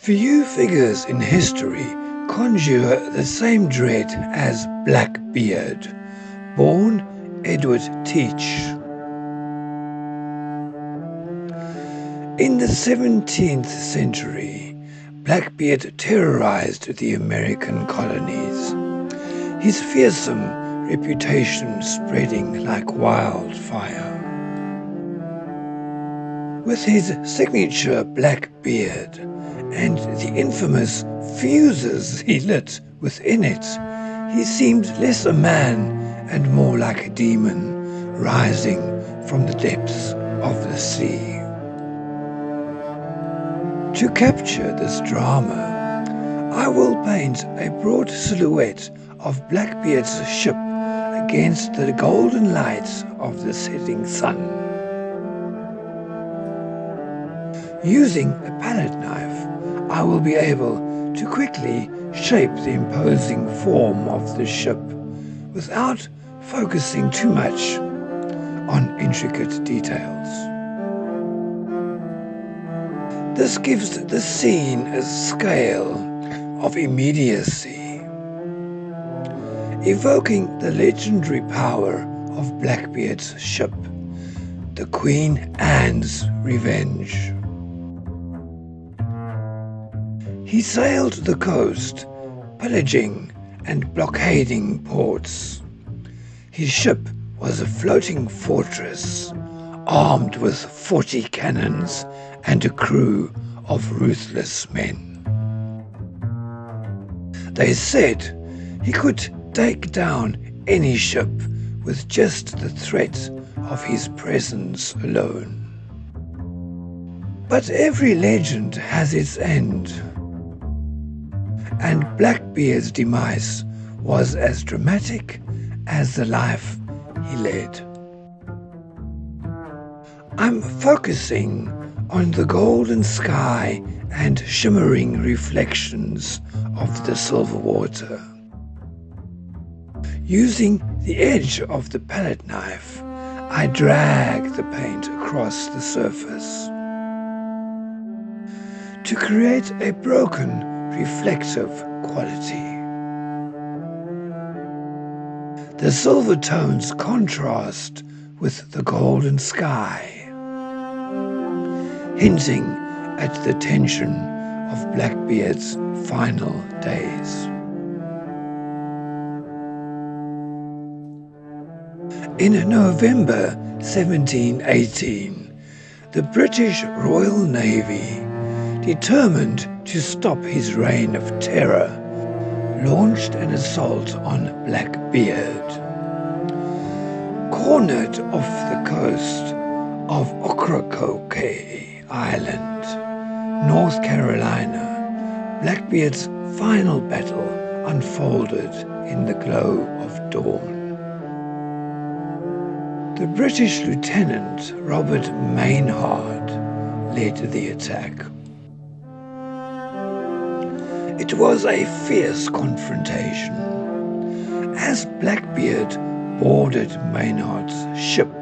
Few figures in history conjure the same dread as Blackbeard, born Edward Teach. In the 17th century, Blackbeard terrorized the American colonies, his fearsome reputation spreading like wildfire. With his signature black beard and the infamous fuses he lit within it, he seemed less a man and more like a demon rising from the depths of the sea. To capture this drama, I will paint a broad silhouette of Blackbeard's ship against the golden light of the setting sun. Using a palette knife, I will be able to quickly shape the imposing form of the ship without focusing too much on intricate details. This gives the scene a scale of immediacy, evoking the legendary power of Blackbeard's ship, the Queen Anne's Revenge. He sailed the coast, pillaging and blockading ports. His ship was a floating fortress, armed with 40 cannons and a crew of ruthless men. They said he could take down any ship with just the threat of his presence alone. But every legend has its end, and Blackbeard's demise was as dramatic as the life he led. I'm focusing on the golden sky and shimmering reflections of the silver water. Using the edge of the palette knife, I drag the paint across the surface to create a broken, reflective quality. The silver tones contrast with the golden sky, hinting at the tension of Blackbeard's final days. In November 1718, the British Royal Navy, determined to stop his reign of terror, launched an assault on Blackbeard. Cornered off the coast of Ocracoke Island, North Carolina, Blackbeard's final battle unfolded in the glow of dawn. The British Lieutenant Robert Maynard led the attack. It was a fierce confrontation, as Blackbeard boarded Maynard's ship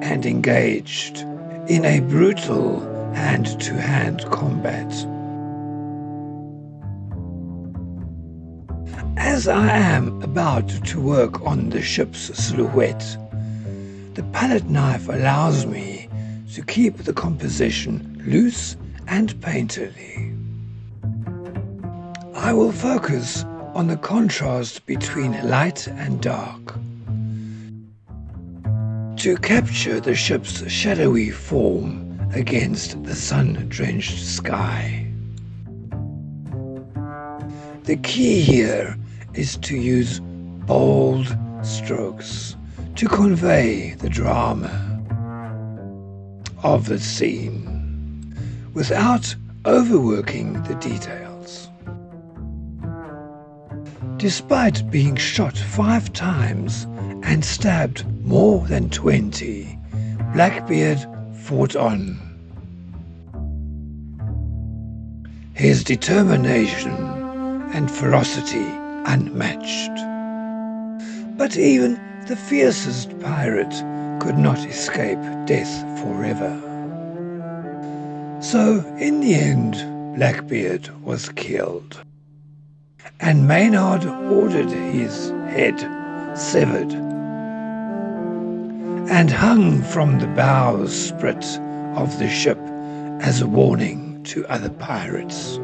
and engaged in a brutal hand-to-hand combat. As I am about to work on the ship's silhouette, the palette knife allows me to keep the composition loose and painterly. I will focus on the contrast between light and dark to capture the ship's shadowy form against the sun-drenched sky. The key here is to use bold strokes to convey the drama of the scene without overworking the details. Despite being shot 5 times and stabbed more than 20, Blackbeard fought on. His determination and ferocity unmatched. But even the fiercest pirate could not escape death forever. So, in the end, Blackbeard was killed, and Maynard ordered his head severed and hung from the bowsprit of the ship as a warning to other pirates.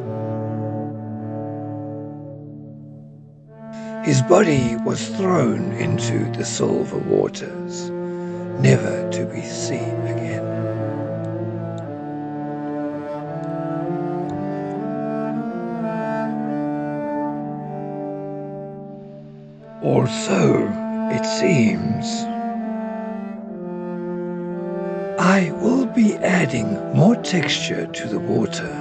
His body was thrown into the silver waters, never to be seen again. Or so it seems. I will be adding more texture to the water,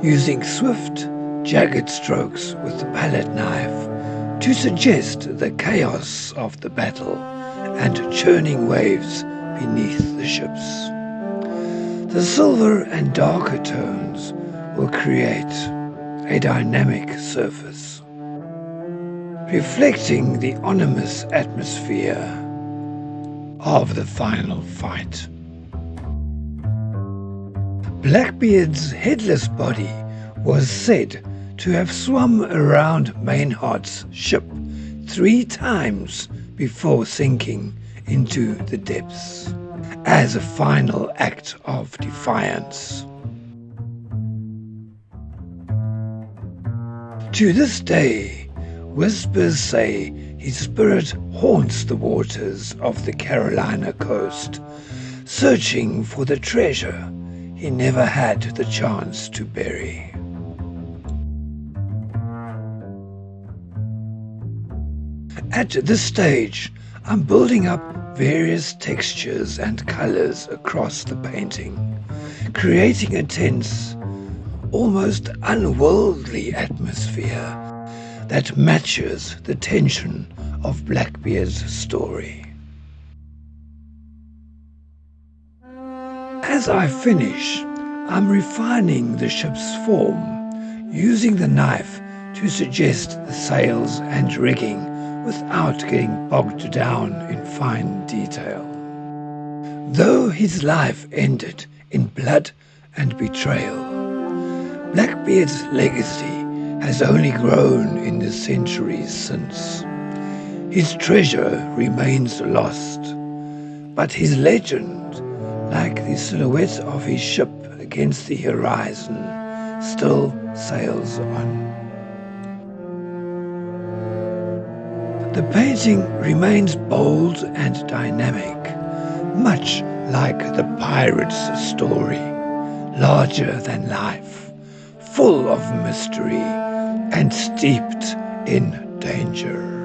using swift, jagged strokes with the palette knife to suggest the chaos of the battle and churning waves beneath the ships. The silver and darker tones will create a dynamic surface, reflecting the ominous atmosphere of the final fight. Blackbeard's headless body was said to have swum around Maynard's ship 3 times before sinking into the depths as a final act of defiance. To this day, whispers say his spirit haunts the waters of the Carolina coast, searching for the treasure he never had the chance to bury. At this stage, I'm building up various textures and colors across the painting, creating a tense, almost unworldly atmosphere that matches the tension of Blackbeard's story. As I finish, I'm refining the ship's form, using the knife to suggest the sails and rigging without getting bogged down in fine detail. Though his life ended in blood and betrayal, Blackbeard's legacy has only grown in the centuries since. His treasure remains lost, but his legend, like the silhouette of his ship against the horizon, still sails on. The painting remains bold and dynamic, much like the pirate's story, larger than life, full of mystery and steeped in danger.